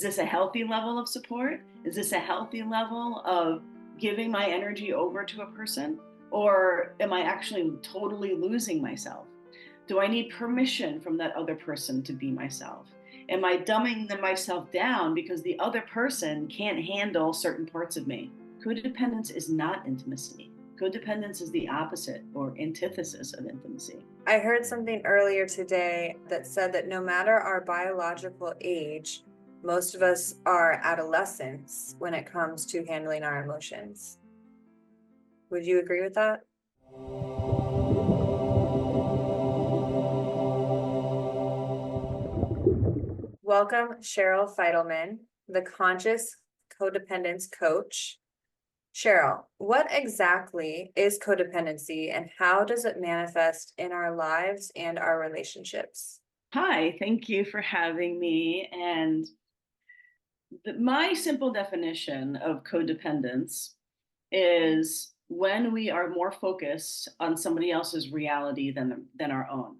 this a healthy level of support? Is this a healthy level of giving my energy over to a person? Or am I actually totally losing myself? Do I need permission from that other person to be myself? Am I dumbing myself down because the other person can't handle certain parts of me? Codependence is not intimacy. Codependence is the opposite or antithesis of intimacy. I heard something earlier today that said that no matter our biological age, most of us are adolescents when it comes to handling our emotions. Would you agree with that? Welcome, Cheryl Fidelman, the Conscious Codependence Coach. Cheryl, what exactly is codependency and how does it manifest in our lives and our relationships? Hi, thank you for having me. And my simple definition of codependence is when we are more focused on somebody else's reality than our own.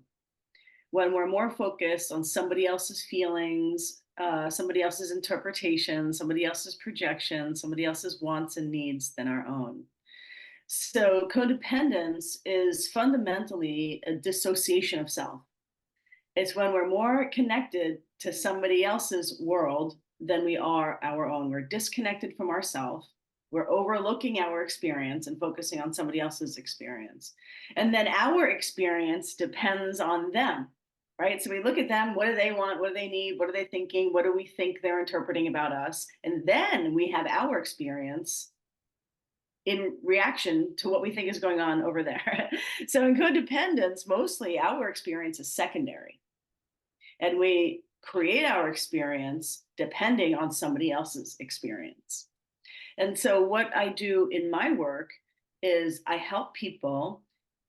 When we're more focused on somebody else's feelings, somebody else's interpretation, somebody else's projection, somebody else's wants and needs than our own. So, codependence is fundamentally a dissociation of self. It's when we're more connected to somebody else's world than we are our own. We're disconnected from ourselves. We're overlooking our experience and focusing on somebody else's experience. And then our experience depends on them, right? So we look at them, what do they want? What do they need? What are they thinking? What do we think they're interpreting about us? And then we have our experience in reaction to what we think is going on over there. So in codependence, mostly our experience is secondary and we create our experience depending on somebody else's experience. And so, what I do in my work is I help people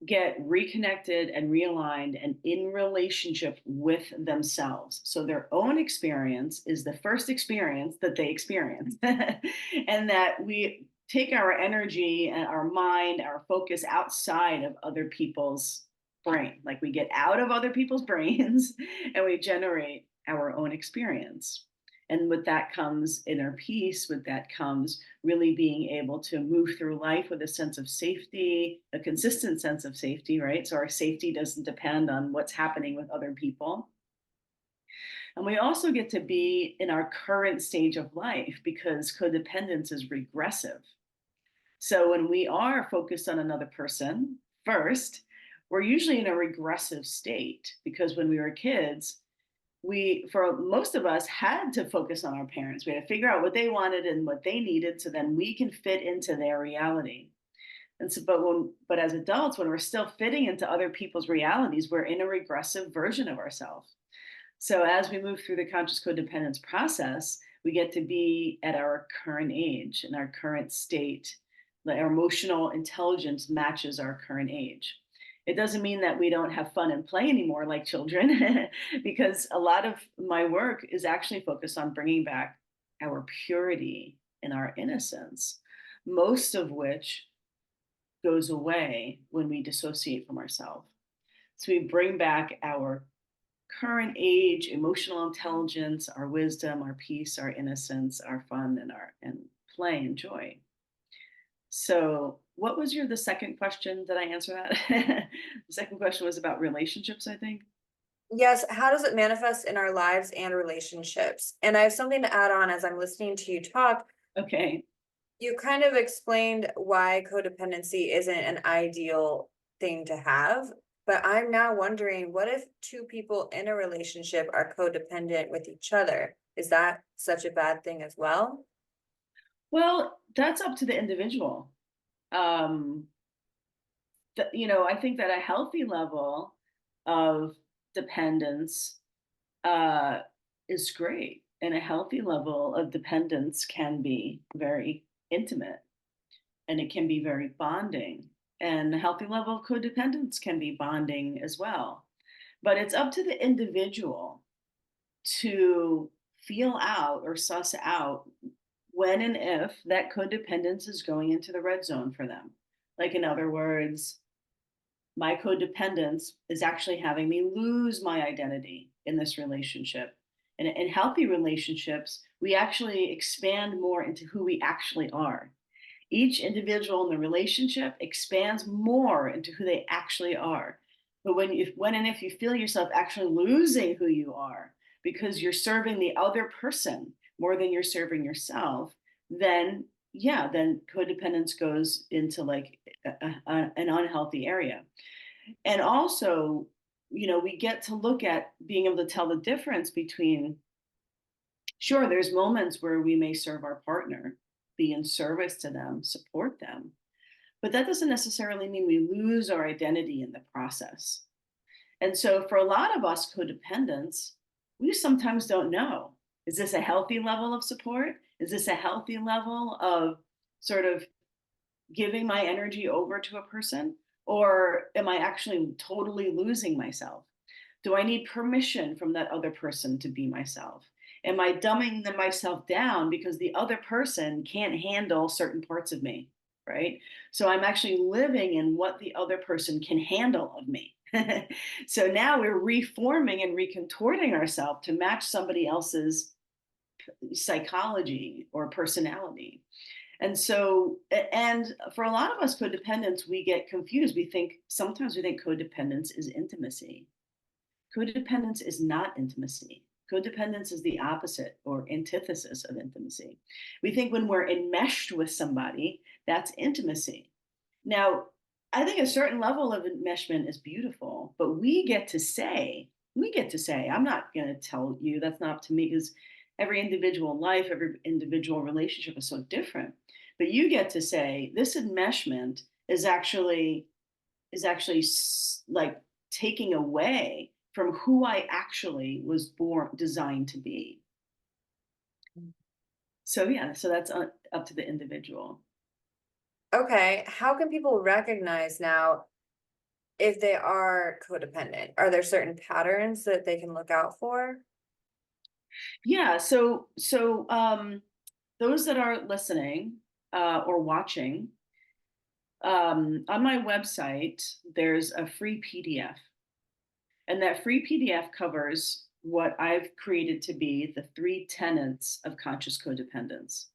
get reconnected and realigned and in relationship with themselves. So, their own experience is the first experience that they experience, and that we take our energy and our mind, our focus outside of other people's brain. Like we get out of other people's brains and we generate our own experience. And with that comes inner peace, with that comes really being able to move through life with a sense of safety, a consistent sense of safety, right? So our safety doesn't depend on what's happening with other people. And we also get to be in our current stage of life because codependence is regressive. So when we are focused on another person first, we're usually in a regressive state because when we were kids, we, for most of us, had to focus on our parents. We had to figure out what they wanted and what they needed so then we can fit into their reality. And so, but as adults, when we're still fitting into other people's realities, we're in a regressive version of ourselves. So as we move through the conscious codependence process, we get to be at our current age and our current state. Our emotional intelligence matches our current age. It doesn't mean that we don't have fun and play anymore like children, because a lot of my work is actually focused on bringing back our purity and our innocence, most of which goes away when we dissociate from ourselves. So we bring back our current age, emotional intelligence, our wisdom, our peace, our innocence, our fun, and our and play and joy. So, what was the second question? Did I answer that? The second question was about relationships, I think. Yes, how does it manifest in our lives and relationships? And I have something to add on as I'm listening to you talk. Okay. You kind of explained why codependency isn't an ideal thing to have, but I'm now wondering, what if two people in a relationship are codependent with each other? Is that such a bad thing as well? Well, that's up to the individual. Um, I think that a healthy level of dependence uh, is great, and a healthy level of dependence can be very intimate and it can be very bonding. And a healthy level of codependence can be bonding as well. But it's up to the individual to feel out or suss out when and if that codependence is going into the red zone for them. Like, in other words, my codependence is actually having me lose my identity in this relationship. And in healthy relationships, we actually expand more into who we actually are. Each individual in the relationship expands more into who they actually are. But when and if you feel yourself actually losing who you are because you're serving the other person more than you're serving yourself, then yeah, then codependence goes into like an unhealthy area. And also, we get to look at being able to tell the difference between, sure, there's moments where we may serve our partner, be in service to them, support them, but that doesn't necessarily mean we lose our identity in the process. And so for a lot of us codependents, we sometimes don't know. Is this a healthy level of support? Is this a healthy level of sort of giving my energy over to a person? Or am I actually totally losing myself? Do I need permission from that other person to be myself? Am I dumbing myself down because the other person can't handle certain parts of me? Right. So I'm actually living in what the other person can handle of me. So now we're reforming and recontorting ourselves to match somebody else's psychology or personality. And so, and for a lot of us codependents, we get confused. Sometimes we think codependence is intimacy. Codependence is not intimacy. Codependence is the opposite or antithesis of intimacy. We think when we're enmeshed with somebody, that's intimacy. Now, I think a certain level of enmeshment is beautiful, but I'm not going to tell you, that's not up to me, because every individual life, every individual relationship is so different. But you get to say this enmeshment is actually like taking away from who I actually was designed to be. So yeah, so that's up to the individual. Okay, how can people recognize now if they are codependent? Are there certain patterns that they can look out for? Yeah, those that are listening or watching, on my website, there's a free PDF. And that free PDF covers what I've created to be the 3 tenets of conscious codependence.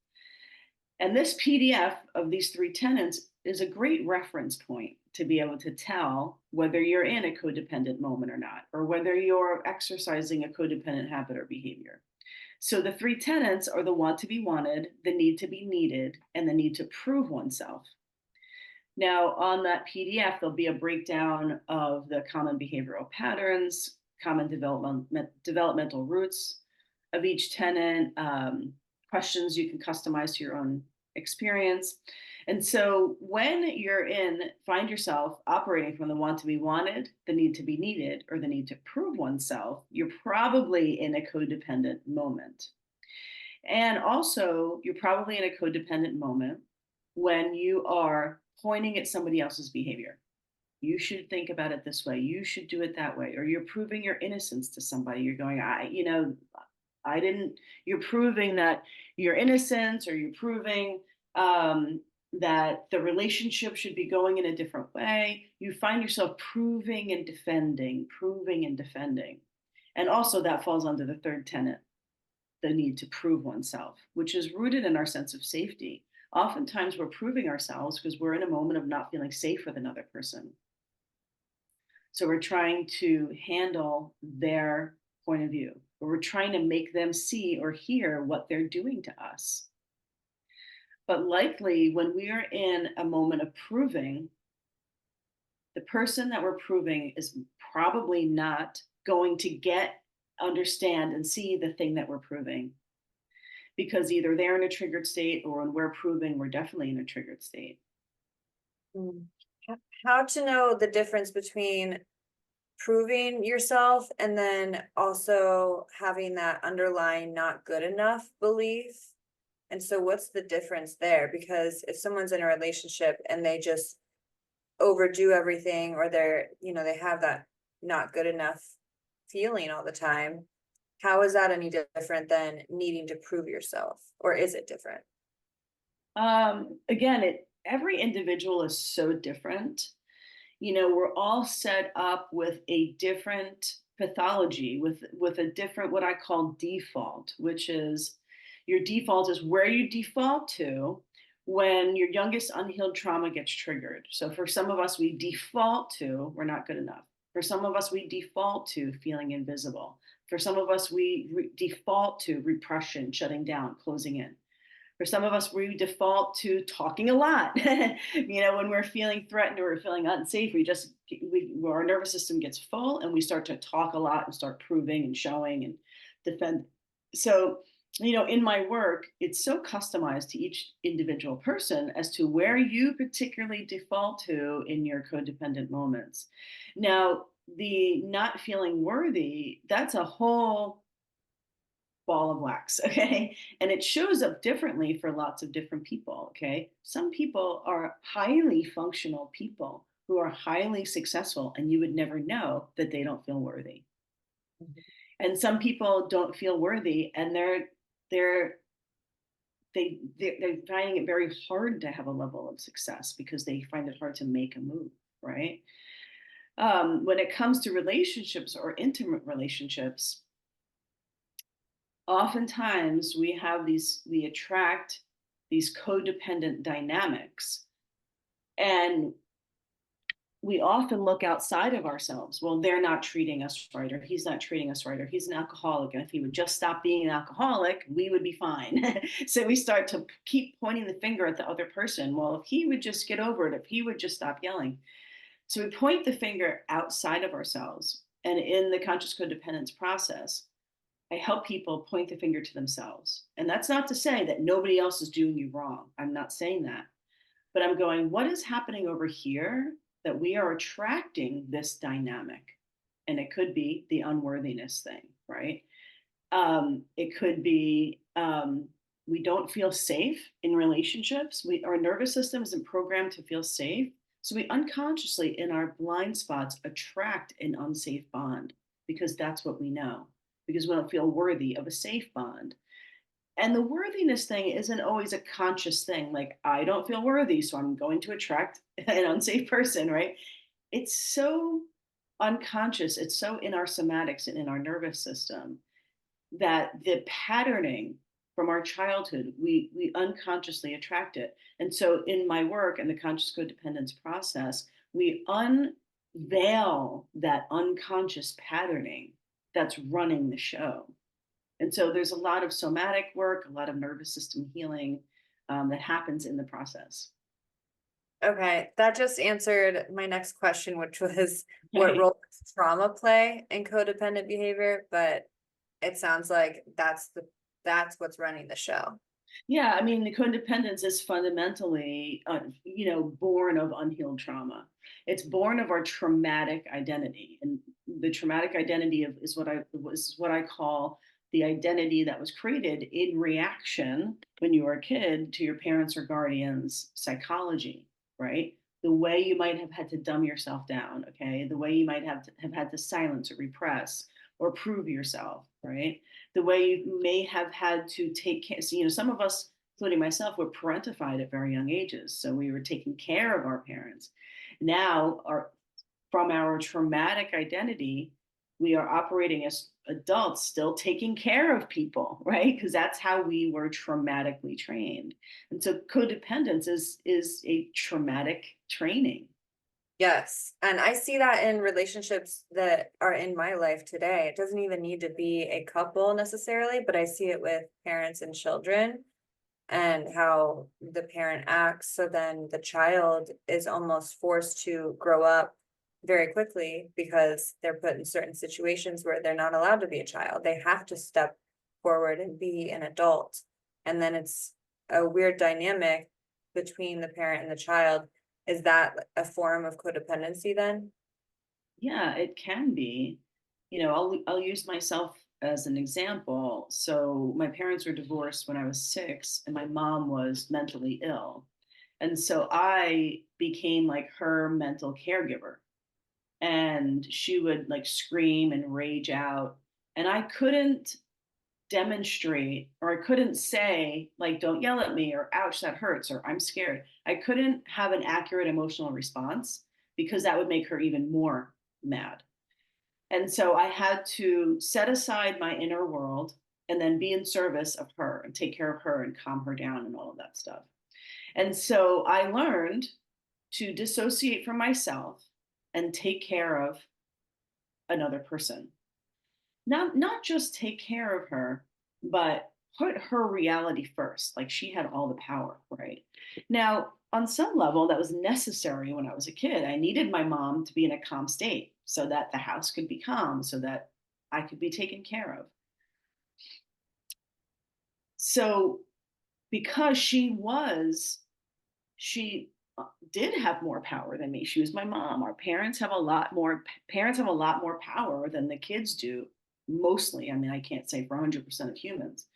And this PDF of these 3 tenets is a great reference point to be able to tell whether you're in a codependent moment or not, or whether you're exercising a codependent habit or behavior. So the 3 tenets are the want to be wanted, the need to be needed, and the need to prove oneself. Now, on that PDF, there'll be a breakdown of the common behavioral patterns, common developmental roots of each tenet, questions you can customize to your own experience. And so when find yourself operating from the want to be wanted, the need to be needed, or the need to prove oneself, you're probably in a codependent moment. And also, you're probably in a codependent moment when you are pointing at somebody else's behavior. You should think about it this way. You should do it that way. Or you're proving your innocence to somebody. You're going, I didn't, you're proving that you're innocent, or you're proving that the relationship should be going in a different way. You find yourself proving and defending. And also, that falls under the 3rd tenet, the need to prove oneself, which is rooted in our sense of safety. Oftentimes, we're proving ourselves because we're in a moment of not feeling safe with another person. So we're trying to handle their point of view, or we're trying to make them see or hear what they're doing to us. But likely, when we are in a moment of proving, the person that we're proving is probably not going to understand, and see the thing that we're proving. Because either they're in a triggered state, or when we're proving, we're definitely in a triggered state. Mm. How to know the difference between proving yourself and then also having that underlying not good enough belief? And so what's the difference there? Because if someone's in a relationship and they just overdo everything, or they have that not good enough feeling all the time, how is that any different than needing to prove yourself? Or is it different? Again, every individual is so different. We're all set up with a different pathology with a different, what I call default, which is your default is where you default to when your youngest unhealed trauma gets triggered. So for some of us, we default to we're not good enough. For some of us, we default to feeling invisible. For some of us, we default to repression, shutting down, closing in. For some of us, we default to talking a lot. When we're feeling threatened or we're feeling unsafe, our nervous system gets full and we start to talk a lot and start proving and showing and defend. So, in my work, it's so customized to each individual person as to where you particularly default to in your codependent moments. Now, the not feeling worthy, that's a whole ball of wax. Okay, and it shows up differently for lots of different people. Okay, some people are highly functional people who are highly successful and you would never know that they don't feel worthy. And some people don't feel worthy and they're they're finding it very hard to have a level of success because they find it hard to make a move, right? When it comes to relationships or intimate relationships, oftentimes we attract these codependent dynamics, and we often look outside of ourselves. Well, they're not treating us right, or he's not treating us right, or he's an alcoholic, and if he would just stop being an alcoholic, we would be fine. So we start to keep pointing the finger at the other person. Well, if he would just get over it, if he would just stop yelling. So we point the finger outside of ourselves, and in the conscious codependence process, I help people point the finger to themselves. And that's not to say that nobody else is doing you wrong. I'm not saying that. But I'm going, what is happening over here that we are attracting this dynamic? And it could be the unworthiness thing, right? It could be we don't feel safe in relationships. Our nervous system isn't programmed to feel safe. So we unconsciously, in our blind spots, attract an unsafe bond because that's what we know, because we don't feel worthy of a safe bond. And the worthiness thing isn't always a conscious thing. Like, I don't feel worthy, so I'm going to attract an unsafe person, right? It's so unconscious. It's so in our somatics and in our nervous system that the patterning from our childhood, we unconsciously attract it. And so in my work and the conscious codependence process, we unveil that unconscious patterning that's running the show. And so there's a lot of somatic work, a lot of nervous system healing that happens in the process. Okay, that just answered my next question, which was what Okay. role does trauma play in codependent behavior? But it sounds like that's what's running the show. Yeah, I mean, the codependence is fundamentally, born of unhealed trauma. It's born of our traumatic identity, and the traumatic identity is what I call the identity that was created in reaction when you were a kid to your parents or guardians' psychology, right? The way you might have had to dumb yourself down, okay? The way you might have had to silence or repress or prove yourself, right? The way you may have had to take care. So, some of us, including myself, were parentified at very young ages. So we were taking care of our parents. Now, from our traumatic identity, we are operating as adults, still taking care of people, right? Because that's how we were traumatically trained. And so codependence is a traumatic training. Yes. And I see that in relationships that are in my life today. It doesn't even need to be a couple necessarily, but I see it with parents and children and how the parent acts. So then the child is almost forced to grow up very quickly because they're put in certain situations where they're not allowed to be a child. They have to step forward and be an adult. And then it's a weird dynamic between the parent and the child. Is that a form of codependency then? Yeah, it can be. I'll use myself as an example. So my parents were divorced when I was 6, and my mom was mentally ill. And so I became like her mental caregiver. And she would like scream and rage out. And I couldn't demonstrate, or I couldn't say, like, don't yell at me, or ouch, that hurts, or I'm scared. I couldn't have an accurate emotional response because that would make her even more mad. And so I had to set aside my inner world and then be in service of her and take care of her and calm her down and all of that stuff. And so I learned to dissociate from myself and take care of another person. Not just take care of her, but put her reality first. Like she had all the power, right? Now, on some level, that was necessary when I was a kid. I needed my mom to be in a calm state so that the house could be calm, so that I could be taken care of. So, because she did have more power than me. She was my mom. Our parents have a lot more power than the kids do. Mostly, I mean, I can't say for 100% of humans.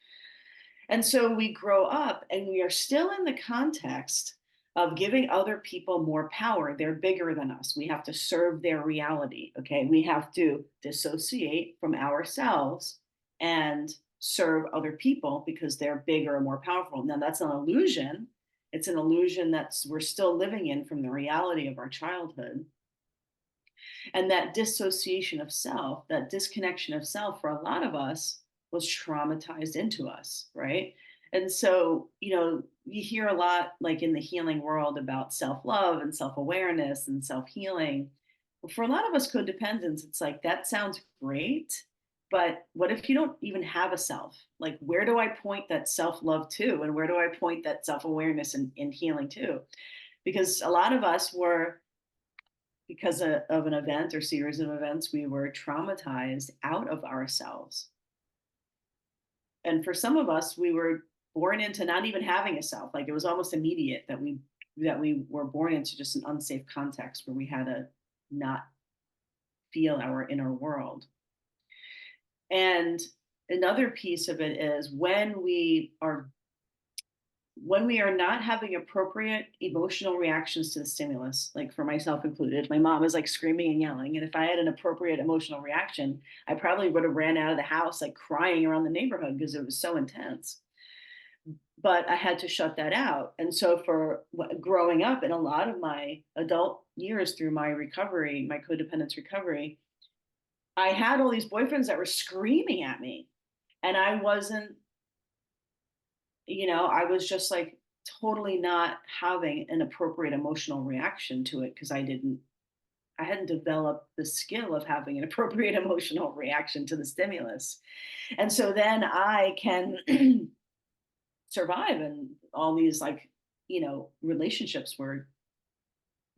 And so we grow up and we are still in the context of giving other people more power. They're bigger than us. We have to serve their reality. Okay. We have to dissociate from ourselves and serve other people because they're bigger and more powerful. Now, that's an illusion. It's an illusion that we're still living in from the reality of our childhood. And that dissociation of self, that disconnection of self for a lot of us was traumatized into us, right? And so, you hear a lot like in the healing world about self love and self awareness and self healing. For a lot of us codependents, it's like that sounds great, but what if you don't even have a self? Like, where do I point that self love to? And where do I point that self awareness and healing to? Because a lot of us were because of an event or series of events, we were traumatized out of ourselves. And for some of us, we were born into not even having a self. Like it was almost immediate that we were born into just an unsafe context where we had to not feel our inner world. And another piece of it is when we are not having appropriate emotional reactions to the stimulus, like for myself included, my mom is like screaming and yelling. And if I had an appropriate emotional reaction, I probably would have ran out of the house, like crying around the neighborhood because it was so intense. But I had to shut that out. And so for growing up in a lot of my adult years through my recovery, my codependence recovery, I had all these boyfriends that were screaming at me. And I was just like totally not having an appropriate emotional reaction to it because I hadn't developed the skill of having an appropriate emotional reaction to the stimulus. And so then I can survive in all these relationships where,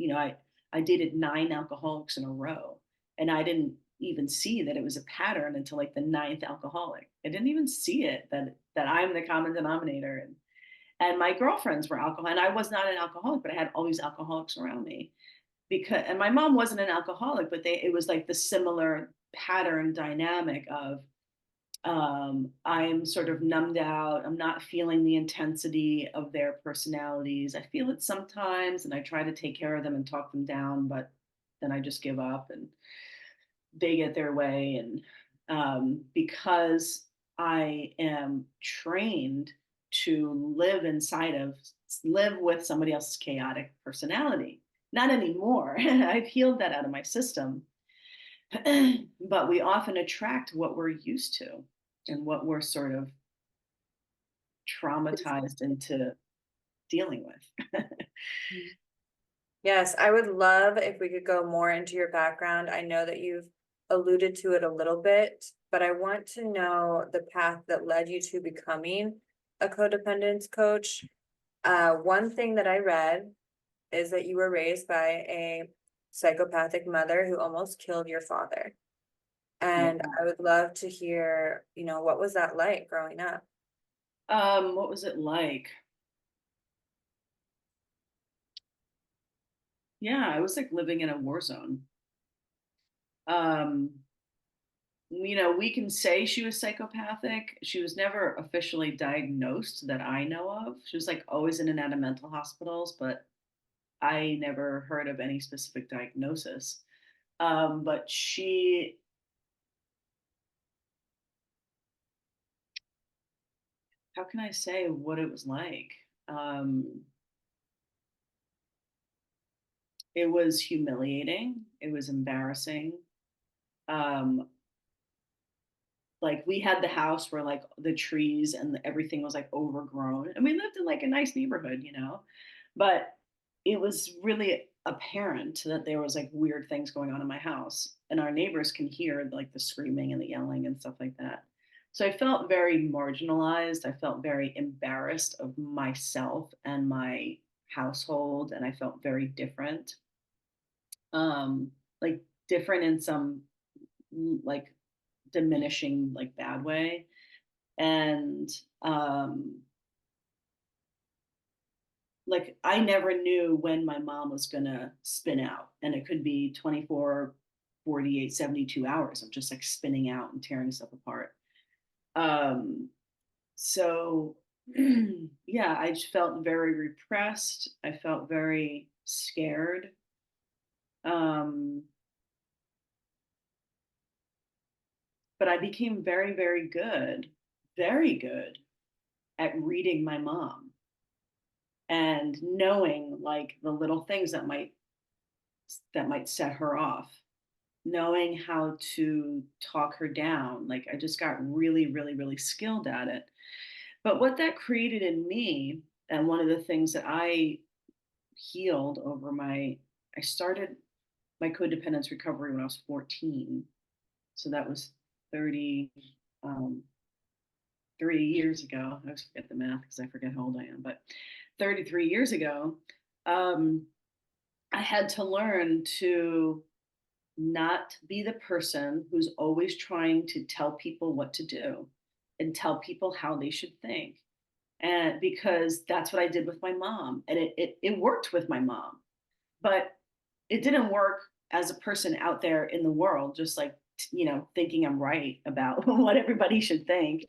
I dated 9 alcoholics in a row and I didn't even see that it was a pattern until like the ninth alcoholic. I didn't even see it that I'm the common denominator. And my girlfriends were alcohol and I was not an alcoholic, but I had all these alcoholics around me and my mom wasn't an alcoholic, but it was like the similar pattern dynamic of I'm sort of numbed out. I'm not feeling the intensity of their personalities. I feel it sometimes and I try to take care of them and talk them down, but then I just give up and they get their way. And because I am trained to live with somebody else's chaotic personality. Not anymore. I've healed that out of my system. But we often attract what we're used to and what we're sort of traumatized into dealing with. Yes, I would love if we could go more into your background. I know that you've alluded to it a little bit, but I want to know the path that led you to becoming a codependence coach. One thing that I read is that you were raised by a psychopathic mother who almost killed your father. Yeah. And I would love to hear, what was that like growing up? What was it like? Yeah, I was like living in a war zone. Um, we can say she was psychopathic. She was never officially diagnosed that I know of. She was like always in and out of mental hospitals, but I never heard of any specific diagnosis. But how can I say what it was like? Um, it was humiliating. It was embarrassing. um, like we had the house where like the trees and everything was like overgrown, and we lived in like a nice neighborhood, but it was really apparent that there was like weird things going on in my house, and our neighbors can hear like the screaming and the yelling and stuff like that. So I felt very marginalized. I felt very embarrassed of myself and my household, and I felt very different. Like different in some like diminishing like bad way. And um like I never knew when my mom was gonna spin out, and it could be 24, 48, 72 hours of just like spinning out and tearing stuff apart. Um so yeah, I just felt very repressed. I felt very scared. um but I became very good at reading my mom and knowing like the little things that might set her off, knowing how to talk her down. Like I just got really, really, really skilled at it. But what that created in me, and one of the things that I healed over I started my codependence recovery when I was 14. So that was 30, um, 3 years ago. I always forget the math because I forget how old I am, but 33 years ago, um, I had to learn to not be the person who's always trying to tell people what to do and tell people how they should think. And because that's what I did with my mom. And it worked with my mom, but it didn't work as a person out there in the world, just like, thinking I'm right about what everybody should think,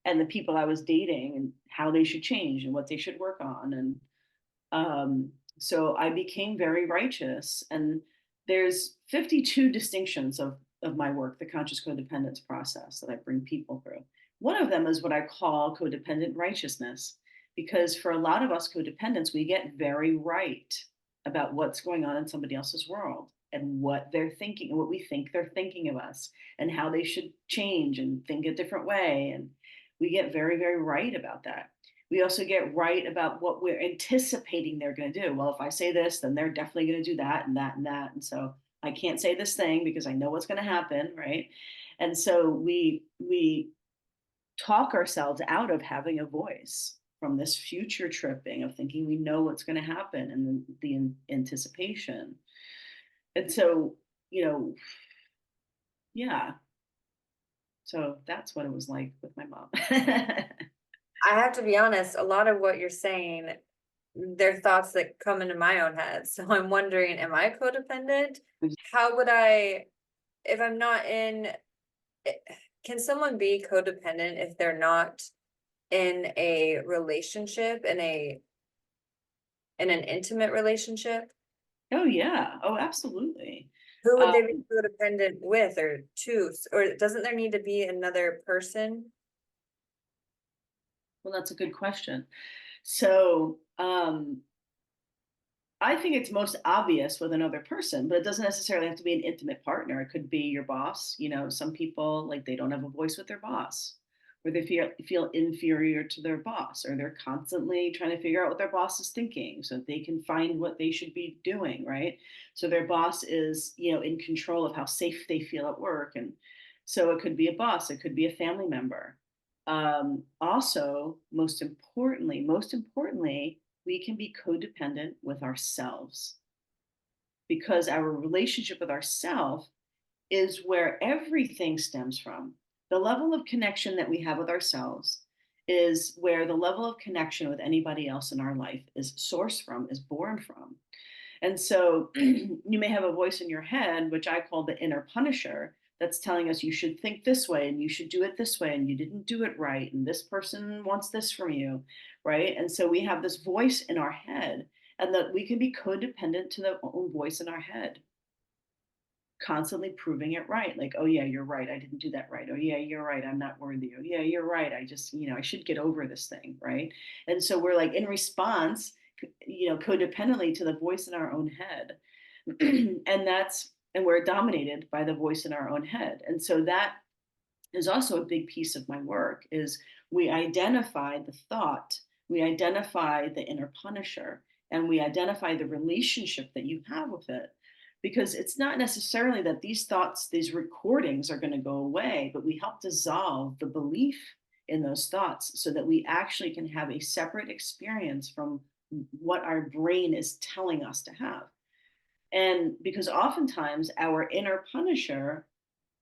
and the people I was dating and how they should change and what they should work on. And so I became very righteous. And there's 52 distinctions of my work, the conscious codependence process that I bring people through. One of them is what I call codependent righteousness, because for a lot of us codependents, we get very right about what's going on in somebody else's world and what they're thinking and what we think they're thinking of us and how they should change and think a different way. And we get very, very right about that. We also get right about what we're anticipating they're going to do. Well, if I say this, then they're definitely going to do that and that and that. And so I can't say this thing because I know what's going to happen, right? And so we talk ourselves out of having a voice from this future tripping of thinking we know what's going to happen, and the anticipation. And so, you know, yeah. So that's what it was like with my mom. I have to be honest, a lot of what you're saying, they're thoughts that come into my own head. So I'm wondering, am I codependent? How would if I'm not can someone be codependent if they're not in a relationship, in an intimate relationship? Oh yeah. Oh, absolutely. Who would Um, they be codependent with or to? Or doesn't there need to be another person? well, that's a good question. So, I think it's most obvious with another person, but it doesn't necessarily have to be an intimate partner. It could be your boss. Some people like they don't have a voice with their boss, or they feel inferior to their boss, or they're constantly trying to figure out what their boss is thinking so they can find what they should be doing, right? So their boss is, in control of how safe they feel at work. And so it could be a boss, it could be a family member. Also, most importantly, we can be codependent with ourselves, because our relationship with ourselves is where everything stems from. The level of connection that we have with ourselves is where the level of connection with anybody else in our life is sourced from, is born from. And so you may have a voice in your head, which I call the inner punisher, that's telling us you should think this way and you should do it this way and you didn't do it right and this person wants this from you, right? And so we have this voice in our head, and that we can be codependent to the own voice in our head, constantly proving it right. Like, oh yeah, you're right, I didn't do that right. Oh yeah, you're right, I'm not worthy. Oh yeah, you're right, I just, I should get over this thing, right? And so we're like in response, codependently to the voice in our own head. And that's and we're dominated by the voice in our own head. And so that is also a big piece of my work is we identify the thought, we identify the inner punisher, and we identify the relationship that you have with it. Because it's not necessarily that these thoughts, these recordings are going to go away, but we help dissolve the belief in those thoughts so that we actually can have a separate experience from what our brain is telling us to have. And because oftentimes our inner punisher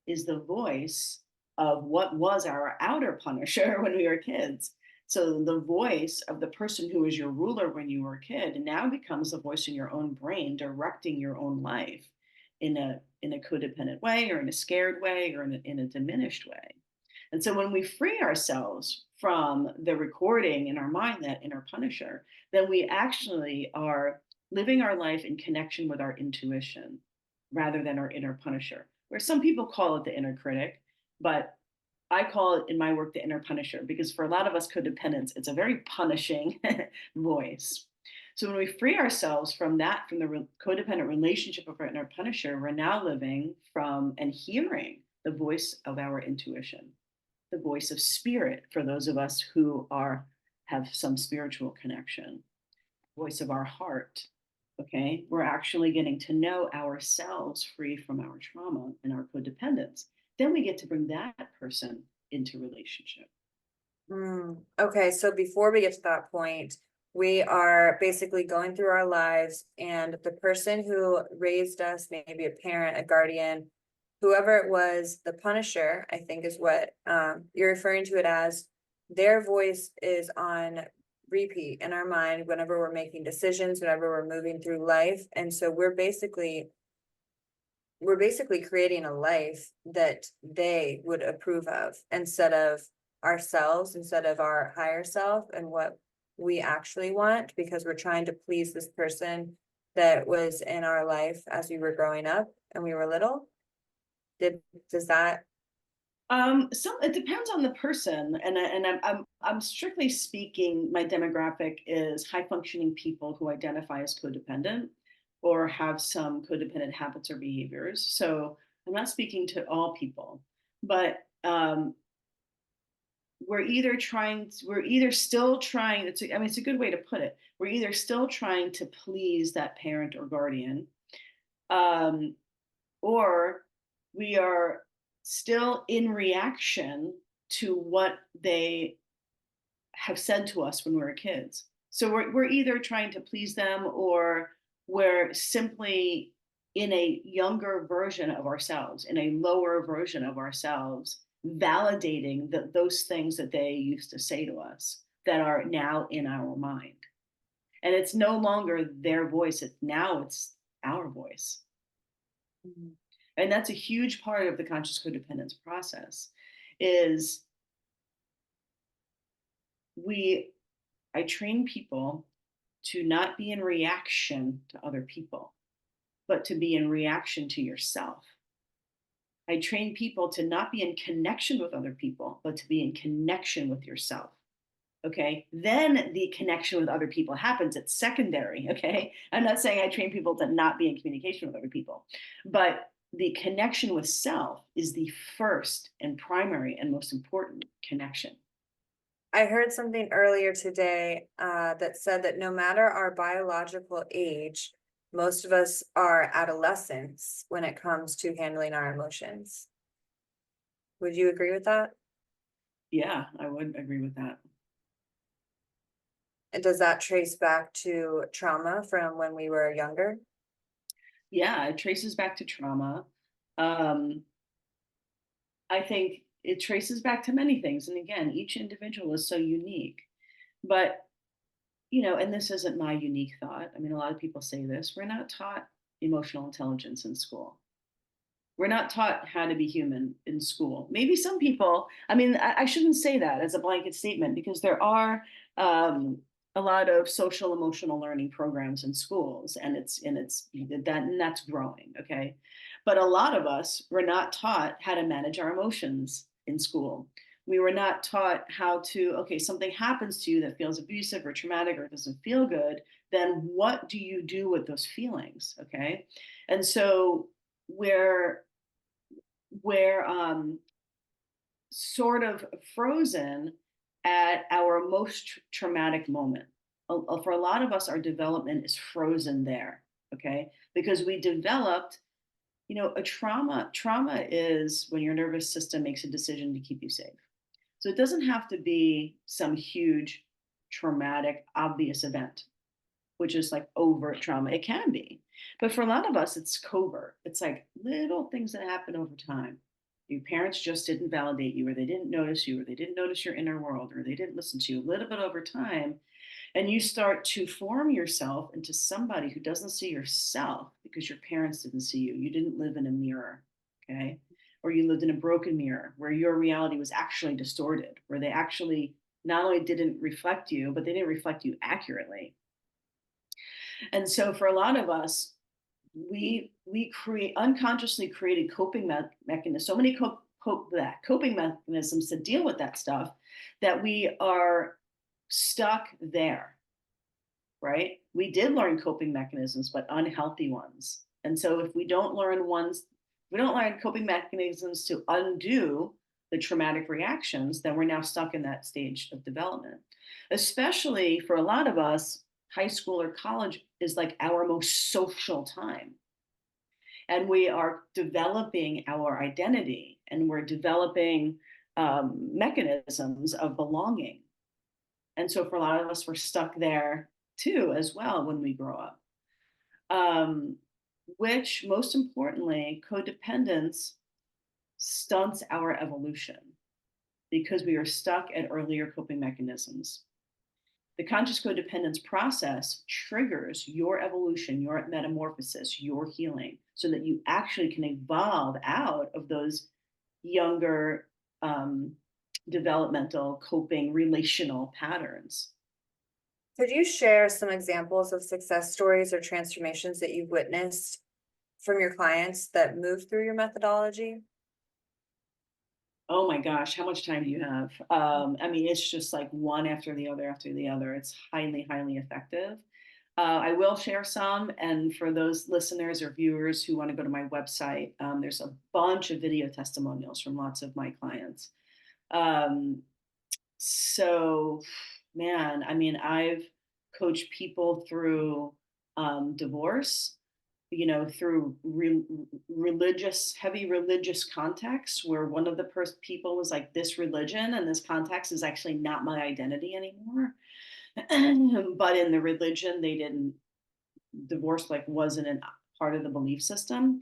is the voice of what was our outer punisher when we were kids. So the voice of the person who was your ruler when you were a kid now becomes the voice in your own brain directing your own life in a codependent way or in a scared way or in a diminished way. And so when we free ourselves from the recording in our mind, that inner punisher, then we actually are living our life in connection with our intuition rather than our inner punisher, where some people call it the inner critic, but I call it in my work the inner punisher because for a lot of us codependents, it's a very punishing voice. So when we free ourselves from that, from the codependent relationship of our inner punisher, we're now living from and hearing the voice of our intuition, the voice of spirit for those of us who have some spiritual connection, voice of our heart. Okay, we're actually getting to know ourselves free from our trauma and our codependence. Then we get to bring that person into relationship. Okay, so before we get to that point, we are basically going through our lives, and the person who raised us, maybe a parent, a guardian, whoever it was, the punisher, I think is what you're referring to it as, their voice is on repeat in our mind whenever we're making decisions, whenever we're moving through life. And so we're basically creating a life that they would approve of instead of ourselves, instead of our higher self and what we actually want, because we're trying to please this person that was in our life as we were growing up and we were little. Does that? So it depends on the person, and I'm strictly speaking. My demographic is high functioning people who identify as codependent or have some codependent habits or behaviors. So I'm not speaking to all people, but we're either still trying. I mean, it's a good way to put it. We're either still trying to please that parent or guardian, um, or we are still in reaction to what they have said to us when we were kids. So we're either trying to please them or we're simply in a younger version of ourselves, in a lower version of ourselves, validating those things that they used to say to us that are now in our mind. And it's no longer their voice, it's our voice. And that's a huge part of the conscious codependence process is we I train people to not be in reaction to other people, but to be in reaction to yourself. I train people to not be in connection with other people, but to be in connection with yourself. Okay. Then the connection with other people happens. It's secondary. Okay. I'm not saying I train people to not be in communication with other people, but the connection with self is the first and primary and most important connection. I heard something earlier today that said that no matter our biological age, most of us are adolescents when it comes to handling our emotions. Would you agree with that? Yeah, I would agree with that. And does that trace back to trauma from when we were younger? Yeah, it traces back to trauma. Um, I think it traces back to many things. And again, each individual is so unique. But, and this isn't my unique thought. I mean, a lot of people say this. We're not taught emotional intelligence in school. We're not taught how to be human in school. Maybe some people, I mean, I shouldn't say that as a blanket statement because there are a lot of social emotional learning programs in schools and that's growing, okay? But a lot of us were not taught how to manage our emotions in school. We were not taught how to, okay, something happens to you that feels abusive or traumatic or doesn't feel good, then what do you do with those feelings, okay? And so we're we're sort of frozen at our most traumatic moment. For a lot of us, our development is frozen there, okay? Because we developed, a trauma. Trauma is when your nervous system makes a decision to keep you safe. So it doesn't have to be some huge traumatic, obvious event, which is like overt trauma. It can be. But for a lot of us, it's covert. It's like little things that happen over time. Your parents just didn't validate you, or they didn't notice you, or they didn't notice your inner world, or they didn't listen to you a little bit over time. And you start to form yourself into somebody who doesn't see yourself because your parents didn't see you. You didn't live in a mirror, okay? Or you lived in a broken mirror where your reality was actually distorted, where they actually not only didn't reflect you, but they didn't reflect you accurately. And so for a lot of us, we create unconsciously created coping mechanisms, so many coping mechanisms to deal with that stuff that we are stuck there, right? We did learn coping mechanisms, but unhealthy ones. And so if we don't learn coping mechanisms to undo the traumatic reactions, then we're now stuck in that stage of development. Especially for a lot of us, high school or college is like our most social time. And we are developing our identity, and we're developing mechanisms of belonging. And so for a lot of us, we're stuck there too, as well, when we grow up. Um, which, most importantly, codependence stunts our evolution because we are stuck at earlier coping mechanisms. The conscious codependence process triggers your evolution, your metamorphosis, your healing, so that you actually can evolve out of those younger developmental coping relational patterns. Could you share some examples of success stories or transformations that you've witnessed from your clients that moved through your methodology? Oh my gosh, how much time do you have? I mean, it's just like one after the other after the other. It's highly, highly effective. I will share some, and for those listeners or viewers who want to go to my website, there's a bunch of video testimonials from lots of my clients. Um, so, man, I mean, I've coached people through divorce, through heavy religious contexts where one of the people was like, this religion and this context is actually not my identity anymore. But in the religion, they didn't, divorce like wasn't a part of the belief system.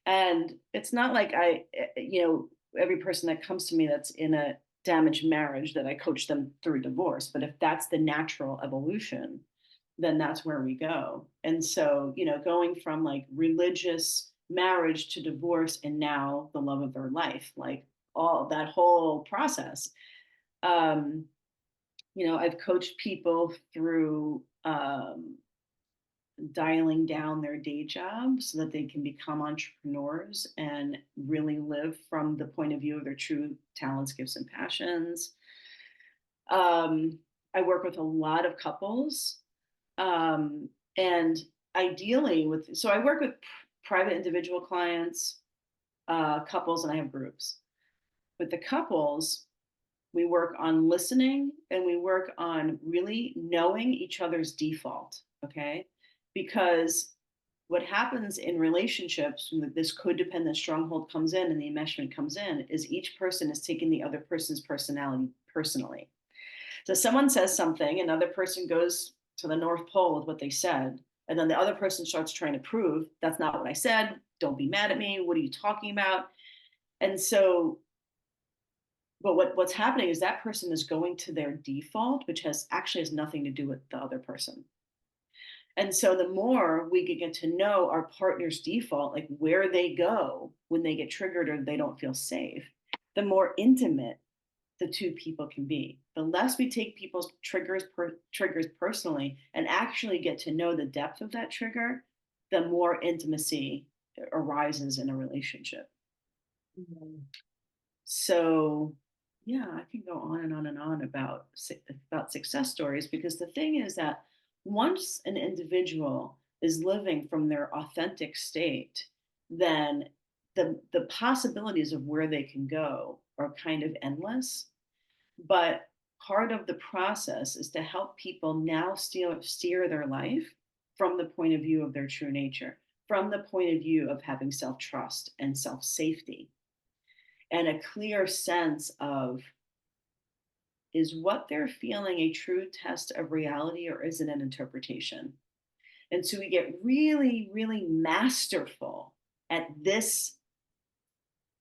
And it's not like every person that comes to me that's in a damaged marriage that I coach them through divorce. But if that's the natural evolution, then that's where we go. And so, going from like religious marriage to divorce and now the love of their life, like all that whole process. Um, I've coached people through dialing down their day job so that they can become entrepreneurs and really live from the point of view of their true talents, gifts, and passions. Um, I work with a lot of couples, and ideally so I work with private individual clients, couples, and I have groups. With the couples, we work on listening and we work on really knowing each other's default, okay? Because what happens in relationships when this codependent stronghold comes in and the enmeshment comes in is each person is taking the other person's personality personally. So someone says something, another person goes to the North Pole with what they said, and then the other person starts trying to prove that's not what I said. Don't be mad at me. What are you talking about? And so, but what's happening is that person is going to their default, which has nothing to do with the other person. And so the more we can get to know our partner's default, like where they go when they get triggered or they don't feel safe, the more intimate the two people can be. The less we take people's triggers personally and actually get to know the depth of that trigger, the more intimacy arises in a relationship. Mhm. So, yeah, I can go on and on and on about success stories, because the thing is that once an individual is living from their authentic state, then the possibilities of where they can go are kind of endless. But part of the process is to help people now steer their life from the point of view of their true nature, from the point of view of having self trust and self safety, and a clear sense of, is what they're feeling a true test of reality, or is it an interpretation? And so we get really, really masterful at this,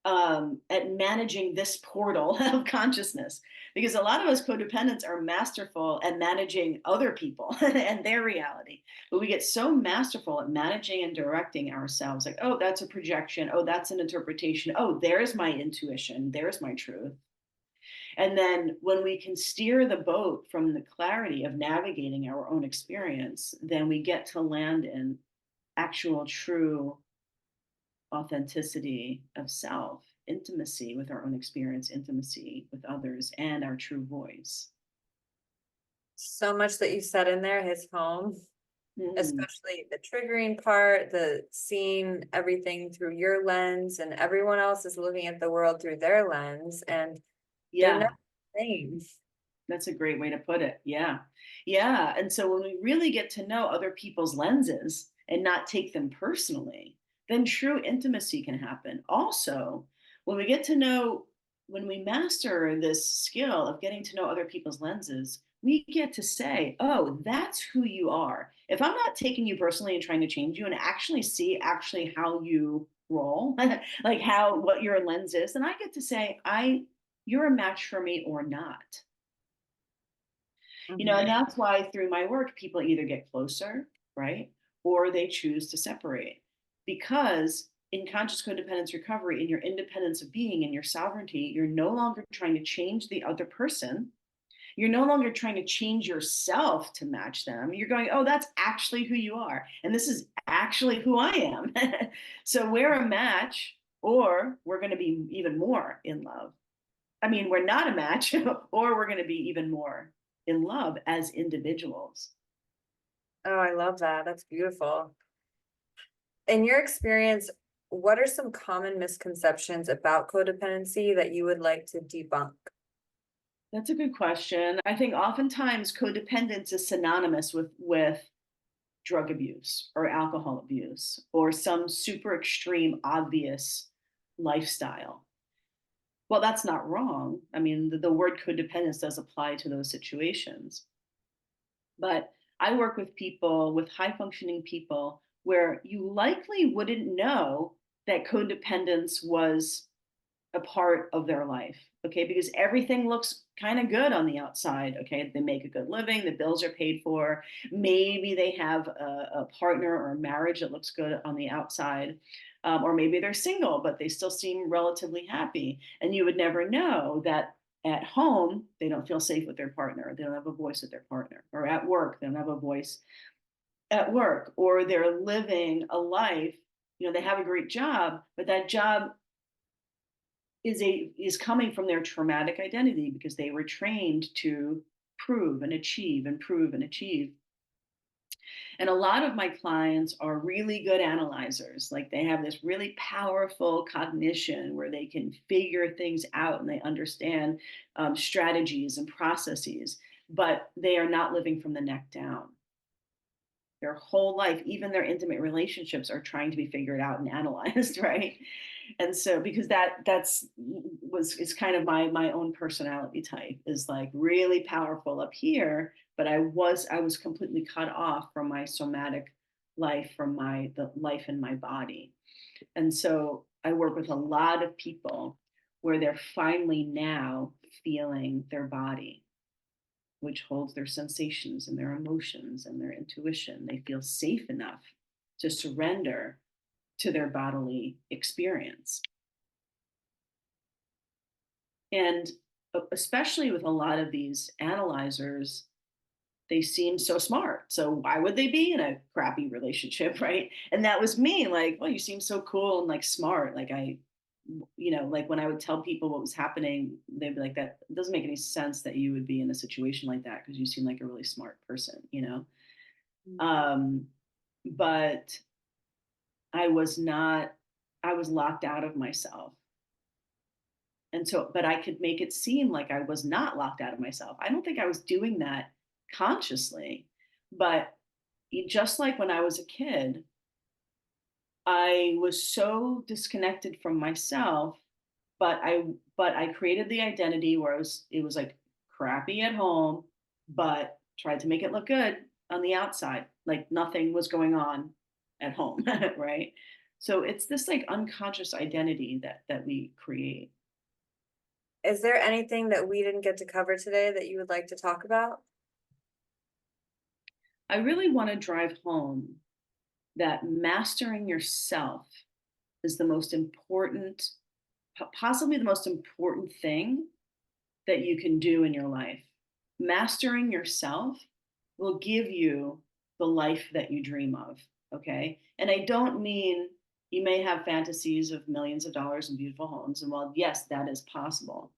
at managing this portal of consciousness, because a lot of us codependents are masterful at managing other people and their reality, but we get so masterful at managing and directing ourselves, like, oh, that's a projection, oh, that's an interpretation, oh, there's my intuition, there's my truth. And then when we can steer the boat from the clarity of navigating our own experience, then we get to land in actual true authenticity of self, intimacy with our own experience, intimacy with others, and our true voice. So much that you said in there hits home, Mm, especially the triggering part, the seeing everything through your lens, and everyone else is looking at the world through their lens, and they're yeah, not the same. that's a great way to put it. Yeah. Yeah. And so when we really get to know other people's lenses and not take them personally, then true intimacy can happen. Also, when we get to know, when we master this skill of getting to know other people's lenses, we get to say, oh, that's who you are. If I'm not taking you personally and trying to change you and actually see actually how you roll, like how what your lens is, then I get to say, you're a match for me or not. And Mhm. that's why through my work, people either get closer, right? Or they choose to separate. Because in conscious codependence recovery, in your independence of being and your sovereignty, you're no longer trying to change the other person. You're no longer trying to change yourself to match them. You're going, oh, that's actually who you are. And this is actually who I am. So we're a match, or we're going to be even more in love. I mean, we're not a match, or we're going to be even more in love as individuals. Oh, I love that. That's beautiful. In your experience, what are some common misconceptions about codependency that you would like to debunk? That's a good question. I think oftentimes codependence is synonymous with drug abuse or alcohol abuse or some super extreme, obvious lifestyle. Well, that's not wrong. I mean, the word codependence does apply to those situations. But I work with people, with high functioning people, where you likely wouldn't know that codependence was a part of their life. Okay. Because everything looks kind of good on the outside. Okay. They make a good living, the bills are paid for. Maybe they have a partner or a marriage that looks good on the outside. Or maybe they're single, but they still seem relatively happy. And you would never know that at home, they don't feel safe with their partner. They don't have a voice with their partner. Or at work, they don't have a voice at work. Or they're living a life, they have a great job, but that job is coming from their traumatic identity because they were trained to prove and achieve and prove and achieve. And a lot of my clients are really good analyzers. Like they have this really powerful cognition where they can figure things out and they understand strategies and processes, but they are not living from the neck down. Their whole life, even their intimate relationships, are trying to be figured out and analyzed, right? And so because that's was is kind of my own personality type, is like really powerful up here, but I was completely cut off from my somatic life, from the life in my body. And so I work with a lot of people where they're finally now feeling their body, which holds their sensations and their emotions and their intuition. They feel safe enough to surrender to their bodily experience. And especially with a lot of these analyzers, they seem so smart. So why would they be in a crappy relationship, right? And that was me, like, well, you seem so cool and like smart. Like like when I would tell people what was happening, they'd be like, that doesn't make any sense that you would be in a situation like that because you seem like a really smart person. Mhm. But I was not. I was locked out of myself. And so, but I could make it seem like I was not locked out of myself. I don't think I was doing that consciously, but just like when I was a kid, I was so disconnected from myself, but I created the identity where it was like crappy at home, but tried to make it look good on the outside, like nothing was going on at home, right? So it's this like unconscious identity that we create. Is there anything that we didn't get to cover today that you would like to talk about? I really want to drive home that mastering yourself is the most important, possibly the most important thing that you can do in your life. Mastering yourself will give you the life that you dream of. Okay. And I don't mean you may have fantasies of millions of dollars and beautiful homes. And while, yes, that is possible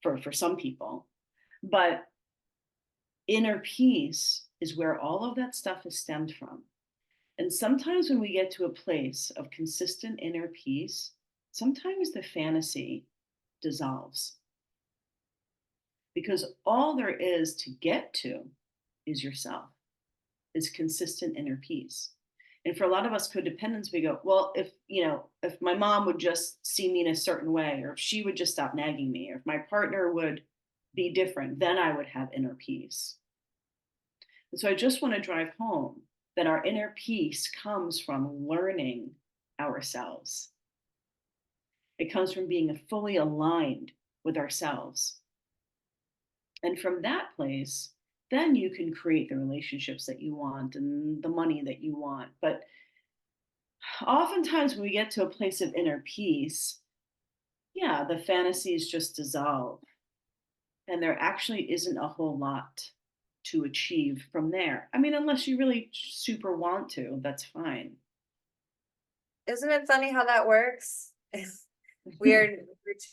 for some people, but inner peace is where all of that stuff is stemmed from. And sometimes when we get to a place of consistent inner peace, sometimes the fantasy dissolves because all there is to get to is yourself, is consistent inner peace. And for a lot of us codependents, we go, well, if my mom would just see me in a certain way, or if she would just stop nagging me, or if my partner would be different, then I would have inner peace. And so I just want to drive home that our inner peace comes from learning ourselves. It comes from being fully aligned with ourselves. And from that place, then you can create the relationships that you want and the money that you want. But oftentimes, when we get to a place of inner peace, yeah, the fantasies just dissolve. And there actually isn't a whole lot to achieve from there. I mean, unless you really super want to, that's fine. Isn't it funny how that works? We're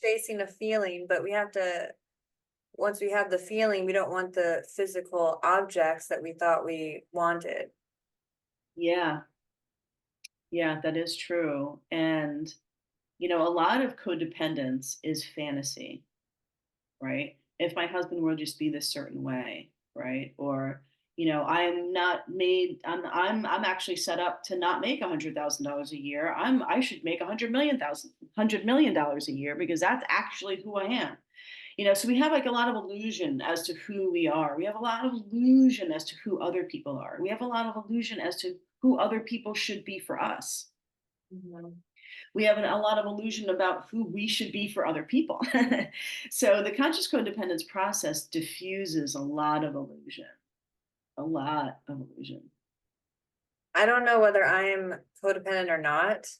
chasing a feeling, but we have to, once we have the feeling, we don't want the physical objects that we thought we wanted. Yeah, yeah, that is true. And, a lot of codependence is fantasy, right? If my husband were to just be this certain way, right? Or, I'm not made, I'm actually set up to not make $100,000 a year. I should make $100 million a year because that's actually who I am. So we have like a lot of illusion as to who we are. We have a lot of illusion as to who other people are. We have a lot of illusion as to who other people should be for us. Mhm. We have a lot of illusion about who we should be for other people. So the conscious codependence process diffuses a lot of illusion, a lot of illusion. I don't know whether I am codependent or not,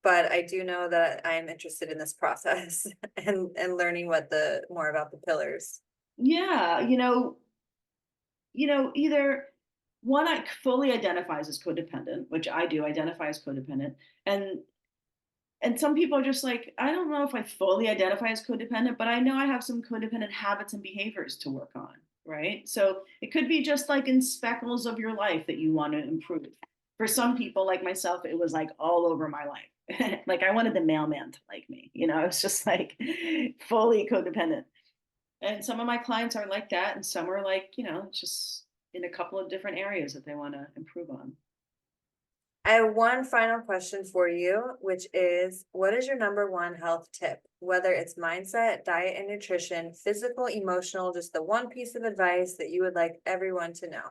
but I do know that I am interested in this process and learning what the more about the pillars. Yeah, either one fully identifies as codependent, which I do identify as codependent, and some people are just like, I don't know if I fully identify as codependent, but I know I have some codependent habits and behaviors to work on, right? So it could be just like in speckles of your life that you want to improve. For some people, like myself, it was like all over my life. Like I wanted the mailman to like me, it's just like fully codependent. And some of my clients are like that, and some are like, just in a couple of different areas that they want to improve on. I have one final question for you, which is what is your number one health tip? Whether it's mindset, diet, and nutrition, physical, emotional, just the one piece of advice that you would like everyone to know.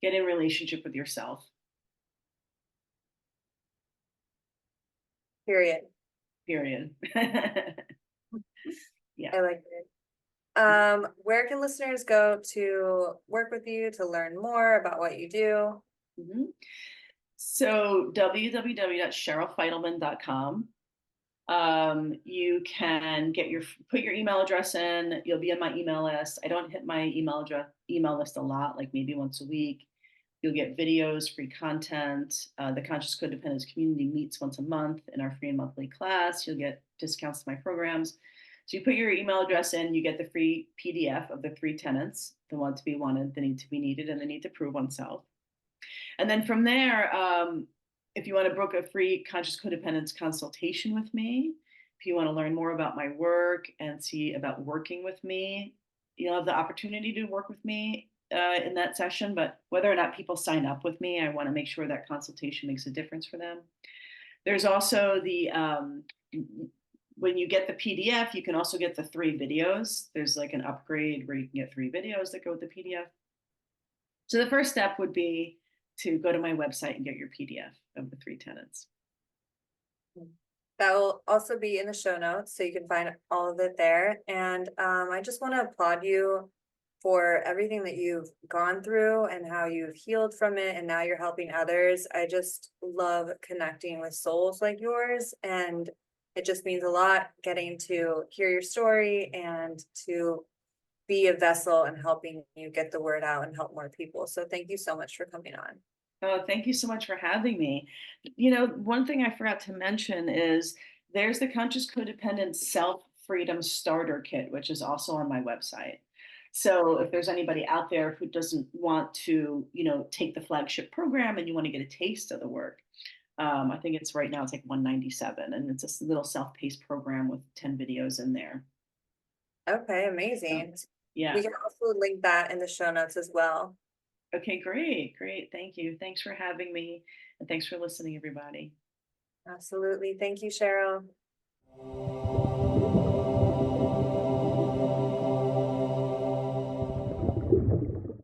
Get in relationship with yourself, Period. period. Yeah. I like it. Where can listeners go to work with you to learn more about what you do? Mhm. So www.cherylfidelman.com. You can put your email address in. You'll be on my email list. I don't hit my email list a lot, like maybe once a week. You'll get videos, free content. The Conscious Codependence community meets once a month in our free and monthly class. You'll get discounts to my programs. So you put your email address in, you get the free PDF of the 3 tenets: the want to be wanted, the need to be needed, and the need to prove oneself. And then from there, if you want to book a free conscious codependence consultation with me, if you want to learn more about my work and see about working with me, you'll have the opportunity to work with me in that session. But whether or not people sign up with me, I want to make sure that consultation makes a difference for them. There's also the when you get the PDF, you can also get the 3 videos. There's like an upgrade where you can get 3 videos that go with the PDF. So the first step would be to go to my website and get your PDF of the 3 tenets. That will also be in the show notes, so you can find all of it there. And I just want to applaud you for everything that you've gone through and how you've healed from it, and now you're helping others. I just love connecting with souls like yours, and it just means a lot getting to hear your story and to be a vessel and helping you get the word out and help more people. So thank you so much for coming on. Oh, thank you so much for having me. One thing I forgot to mention is there's the Conscious Codependent Self Freedom Starter Kit, which is also on my website. So if there's anybody out there who doesn't want to, take the flagship program and you want to get a taste of the work, I think it's right now it's like 197, and it's a little self-paced program with 10 videos in there. Okay, So, amazing. yeah. We can also link that in the show notes as well. Okay, great, great. Thank you. Thanks for having me, and thanks for listening, everybody. Absolutely. Thank you, Cheryl.